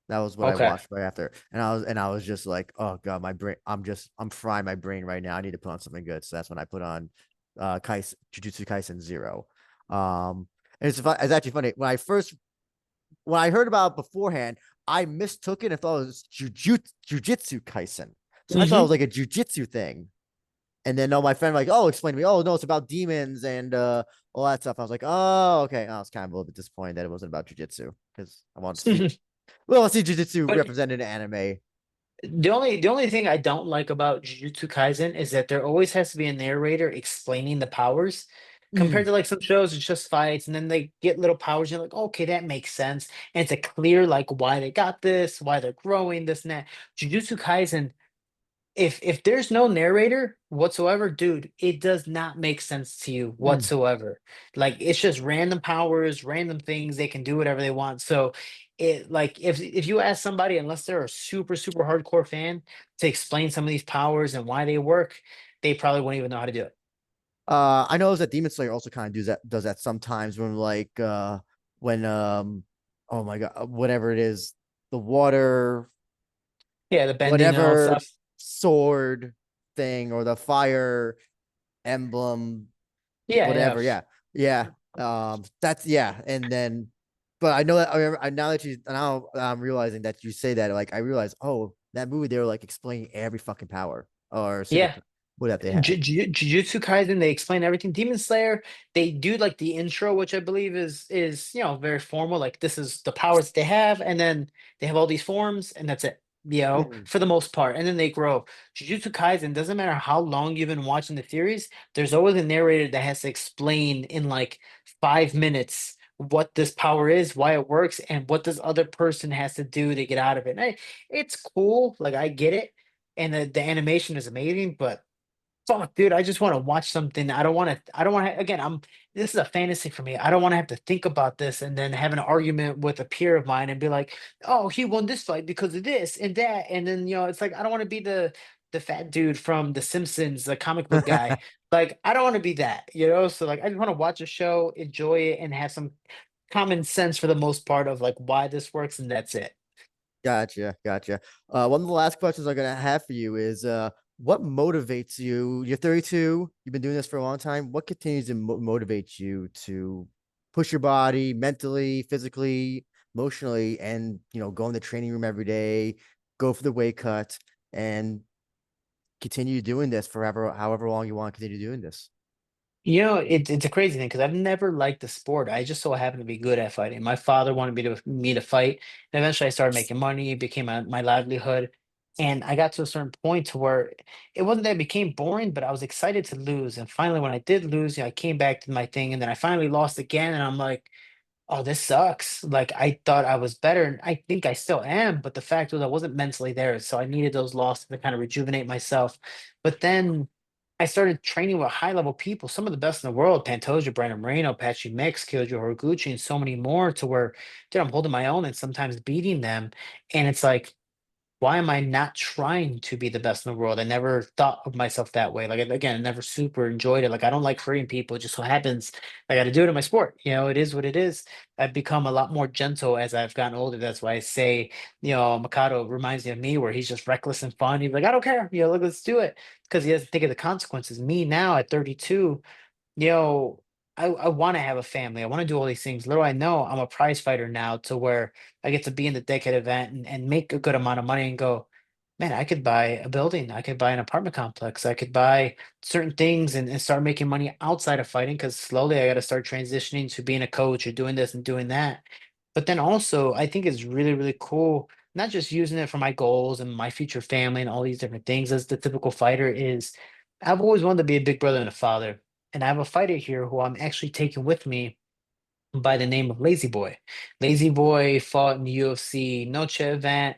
That was what I Okay. watched right after, and I was just like, oh god, my brain. I'm frying my brain right now. I need to put on something good. So that's when I put on Jujutsu Kaisen Zero. And it's actually funny when I heard about it beforehand, I mistook it and thought it was Jujutsu Kaisen. So I thought it was Hmm. like a jujitsu thing. And then my friend like, oh, explain to me. Oh no, it's about demons and all that stuff. I was like, oh, okay. I was kind of a little bit disappointed that it wasn't about jujitsu because I wanted to see. Well, I see jujitsu But represented in anime. the only thing I don't like about Jujutsu Kaisen is that there always has to be a narrator explaining the powers. Compared Mm. to like some shows, it's just fights, and then they get little powers. You're like, okay, that makes sense, and it's a clear like why they got this, why they're growing this and that. Jujutsu Kaisen, if there's no narrator whatsoever, dude, it does not make sense to you Mm. whatsoever. Like it's just random powers, random things, they can do whatever they want. So it like if you ask somebody, unless they're a super, super hardcore fan, to explain some of these powers and why they work, they probably wouldn't even know how to do it. I know that Demon Slayer also kind of does that sometimes when when oh my god, whatever it is, the water, Yeah, the bending and all that whatever stuff. sword thing or the fire emblem, Yeah, yeah. whatever. Yeah, yeah. That's yeah. And then, but I know that I remember. Now that you now I'm realizing that you say that, like I realize, oh, that movie they were like explaining every fucking power or Yeah. super what that they have. Jujutsu Kaisen, they explain everything. Demon Slayer, they do like the intro, which I believe is very formal. Like this is the powers that they have, and then they have all these forms, and that's it. Mhm. For the most part, and then they grow. Jujutsu Kaisen doesn't matter how long you've been watching the series. There's always a narrator that has to explain in like 5 minutes what this power is, why it works, and what this other person has to do to get out of it. It's cool, like I get it, and the animation is amazing, but fuck, dude, I just want to watch something. I don't want to, again, this is a fantasy for me. I don't want to have to think about this and then have an argument with a peer of mine and be like, oh, he won this fight because of this and that. And then, it's like, I don't want to be the fat dude from The Simpsons, the comic book guy. Like, I don't want to be that. So like, I just want to watch a show, enjoy it, and have some common sense for the most part of like why this works, and that's it. Gotcha, gotcha. One of the last questions I'm gonna have for you is, what motivates you? You're 32. You've been doing this for a long time. What continues to motivate you to push your body mentally, physically, emotionally, and go in the training room every day, go for the weight cut, and continue doing this forever, however long you want to continue doing this. It's a crazy thing because I've never liked the sport. I just so happen to be good at fighting. My father wanted me to fight, and eventually I started making money. It became my livelihood, and I got to a certain point to where it wasn't that it became boring, but I was excited to lose. And finally, when I did lose, I came back to my thing, and then I finally lost again, and I'm like, "Oh, this sucks." Like I thought I was better, and I think I still am, but the fact was I wasn't mentally there, so I needed those losses to kind of rejuvenate myself. But then I started training with high level people, some of the best in the world, Pantoja, Brandon Moreno, Patchy Mix, Kyoji Horiguchi, and so many more to where, dude, I'm holding my own and sometimes beating them. And it's like, why am I not trying to be the best in the world? I never thought of myself that way. Like again, I never super enjoyed it. Like I don't like hurting people. It just so happens I got to do it in my sport. It is what it is. I've become a lot more gentle as I've gotten older. That's why I say, Makoto reminds me of me, where he's just reckless and fun. He's like, I don't care. Look, let's do it because he doesn't think of the consequences. Me now at 32, you know, I want to have a family. I want to do all these things. Little I know, I'm a prize fighter now to where I get to be in the decade event and make a good amount of money and go, man, I could buy a building. I could buy an apartment complex. I could buy certain things and start making money outside of fighting because slowly I got to start transitioning to being a coach or doing this and doing that. But then also, I think it's really, really cool, not just using it for my goals and my future family and all these different things as the typical fighter is. I've always wanted to be a big brother and a father. And I have a fighter here who I'm actually taking with me by the name of Lazy Boy. Lazy Boy fought in the UFC Noche event.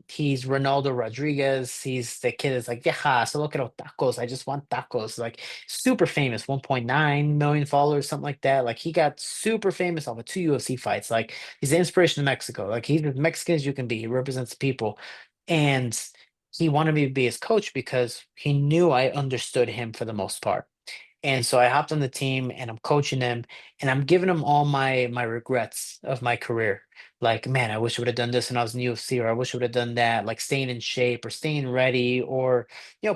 He's Ronaldo Rodriguez. He's the kid that's like, yeah, so look at tacos. I just want tacos. Like super famous, 1.9 million followers, something like that. Like he got super famous off of two UFC fights. Like he's the inspiration of Mexico. Like he's as Mexican as you can be. He represents people. And he wanted me to be his coach because he knew I understood him for the most part. And so I hopped on the team and I'm coaching him and I'm giving him all my regrets of my career. Like, man, I wish I would have done this when I was in UFC, or I wish I would have done that, like staying in shape or staying ready, or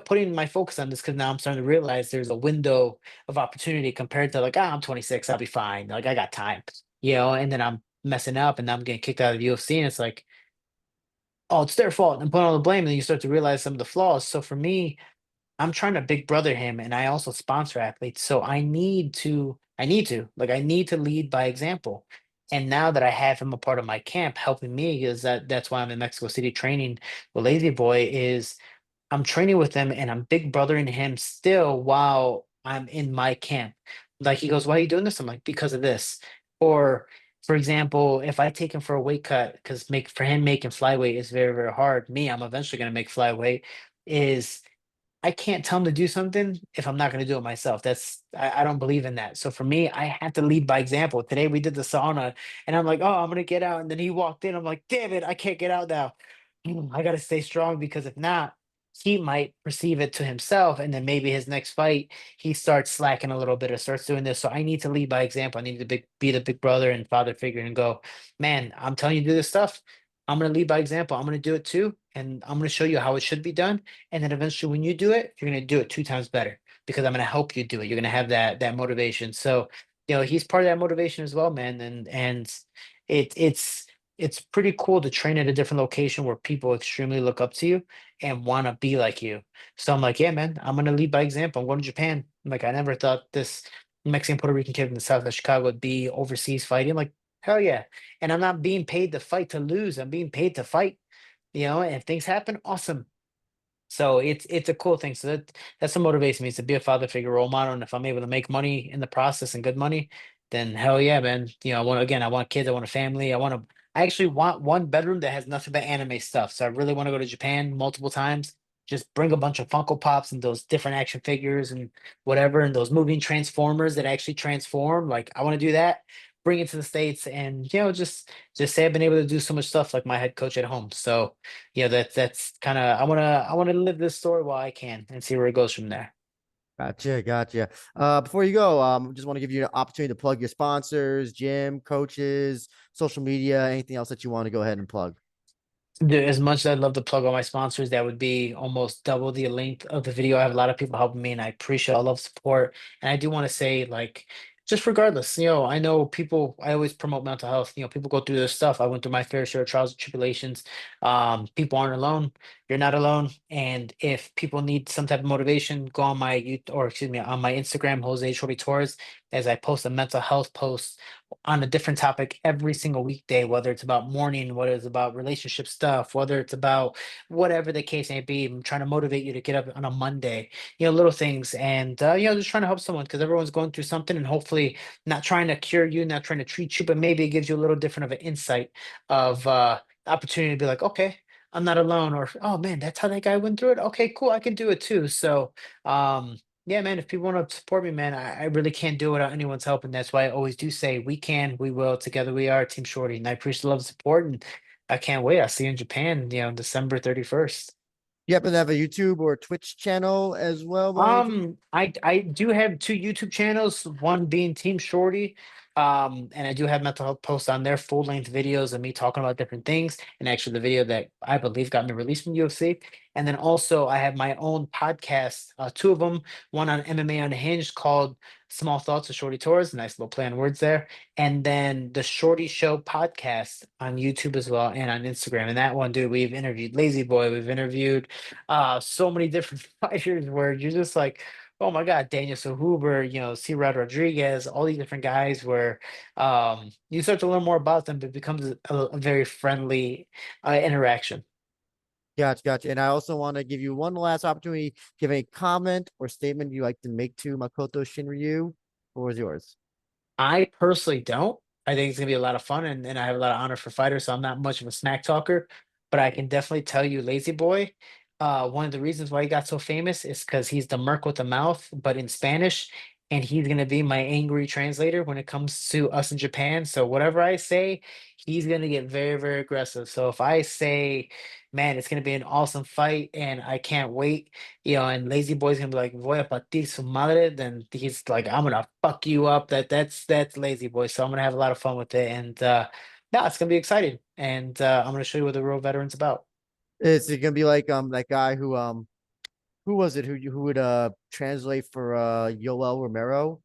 putting my focus on this because now I'm starting to realize there's a window of opportunity compared to like, I'm 26, I'll be fine. Like I got time. And then I'm messing up and now I'm getting kicked out of the UFC. And it's like, oh, it's their fault. And putting all the blame. And then you start to realize some of the flaws. So for me, I'm trying to big brother him and I also sponsor athletes. So I need to lead by example. And now that I have him a part of my camp helping me, is that's why I'm in Mexico City training with Lazy Boy, is I'm training with him and I'm big brothering him still while I'm in my camp. Like he goes, "Why are you doing this?" I'm like, "Because of this." Or for example, if I take him for a weight cut, because make for him making flyweight is very, very hard. Me, I'm eventually gonna make flyweight, is I can't tell him to do something if I'm not going to do it myself. I don't believe in that. So for me, I have to lead by example. Today we did the sauna and I'm like, oh, I'm going to get out. And then he walked in. I'm like, damn it, I can't get out now. I got to stay strong because if not, he might perceive it to himself. And then maybe his next fight, he starts slacking a little bit or starts doing this. So I need to lead by example. I need to be the big brother and father figure and go, man, I'm telling you to do this stuff. I'm gonna lead by example. I'm gonna do it too, and I'm gonna show you how it should be done. And then eventually, when you do it, you're gonna do it 2 times better because I'm gonna help you do it. You're gonna have that motivation. So, he's part of that motivation as well, man. And it it's pretty cool to train at a different location where people extremely look up to you and want to be like you. So I'm like, yeah, man, I'm gonna lead by example. I'm going to Japan. I'm like, I never thought this Mexican Puerto Rican kid in the south of Chicago would be overseas fighting. Like, hell yeah. And I'm not being paid to fight to lose. I'm being paid to fight. And if things happen, awesome. So it's a cool thing. So that's what motivates me is to be a father figure role model. And if I'm able to make money in the process and good money, then hell yeah, man. I want kids, I want a family, I actually want one bedroom that has nothing but anime stuff. So I really want to go to Japan multiple times. Just bring a bunch of Funko Pops and those different action figures and whatever, and those moving Transformers that actually transform. Like I want to do that, bring it to the States, and just say I've been able to do so much stuff like my head coach at home. So yeah, that's kind of I want to live this story while I can and see where it goes from there. Gotcha, gotcha. Before you go, just want to give you an opportunity to plug your sponsors, gym, coaches, social media, anything else that you want to go ahead and plug. Dude, as much as I'd love to plug all my sponsors, that would be almost double the length of the video. I have a lot of people helping me, and I appreciate all of support. And I do want to say, like, just regardless, I know people. I always promote mental health. People go through this stuff. I went through my fair share of trials and tribulations. People aren't alone. You're not alone. And if people need some type of motivation, go on my or excuse me, on my Instagram, Jose Shorty Torres, as I post a mental health post on a different topic every single weekday, whether it's about mourning, whether it's about relationship stuff, whether it's about whatever the case may be. I'm trying to motivate you to get up on a Monday, little things. And, just trying to help someone because everyone's going through something and hopefully not trying to cure you, not trying to treat you, but maybe it gives you a little different of an insight of opportunity to be like, okay, I'm not alone, or oh man, that's how that guy went through it. Okay, cool, I can do it too. So, yeah, man, if people want to support me, man, I really can't do it without anyone's help. And that's why I always do say we can, we will, together we are, Team Shorty. And I appreciate the love and support. And I can't wait. I'll see you in Japan, December 31st. You happen to have a YouTube or Twitch channel as well by any chance? I do have two YouTube channels, one being Team Shorty. And I do have mental health posts on there, full length videos of me talking about different things. And actually the video that I believe got me released from UFC. And then also I have my own podcast, two of them, one on MMA Unhinged called Small Thoughts of Shorty Torres, nice little play on words there. And then the Shorty Show podcast on YouTube as well and on Instagram. And that one, dude, we've interviewed Lazy Boy, we've interviewed so many different fighters where you're just like, oh my God, Daniel Huber, C. Rod Rodriguez, all these different guys where you start to learn more about them, but it becomes a very friendly interaction. Gotcha, gotcha. And I also want to give you one last opportunity. Give a comment or statement you like to make to Makoto Shinryu. What was yours? I personally don't. I think it's gonna be a lot of fun, and I have a lot of honor for fighters, so I'm not much of a smack talker. But I can definitely tell you, Lazy Boy, one of the reasons why he got so famous is because he's the merc with the mouth, but in Spanish, and he's gonna be my angry translator when it comes to us in Japan. So whatever I say, he's gonna get very, very aggressive. So if I say, man, it's gonna be an awesome fight, and I can't wait, and Lazy Boy's gonna be like, voy a partir su madre, then he's like, I'm gonna fuck you up. That's Lazy Boy. So I'm gonna have a lot of fun with it. And no, it's gonna be exciting. And I'm gonna show you what the real veteran's about. Is it gonna be like that guy who was it who would translate for Yoel Romero?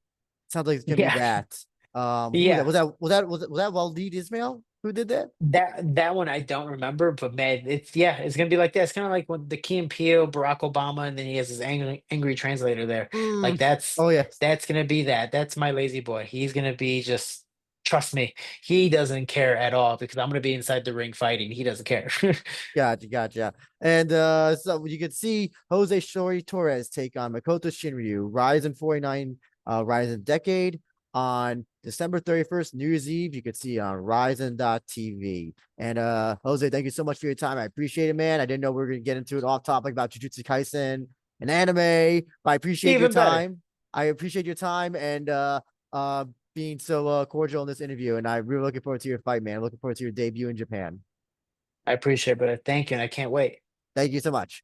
Sounds like it's gonna be Yeah, that. Who was that? yeah. Was that Waleed Ismail who did that? That one I don't remember, but man, it's gonna be like that. It's kind of like when the Key and Peele, Barack Obama, and then he has his angry translator there. Like Oh yes. that's gonna be that. That's my Lazy Boy. He's gonna be just trust me, he doesn't care at all because I'm gonna be inside the ring fighting. He doesn't care. Gotcha, gotcha. And so you can see Jose Shorty Torres take on Makoto Shinryu, Rizin 49, Rizin Decade on December 31st, New Year's Eve. You can see on Rizin.tv. And Jose, thank you so much for your time. I appreciate it, man. I didn't know we were gonna get into it off topic about Jujutsu Kaisen and anime, but I appreciate your Even better. time. I appreciate your time and being so cordial in this interview. And I'm really looking forward to your fight, man. Looking forward to your debut in Japan. I appreciate it, but thank you, and I can't wait. Thank you so much.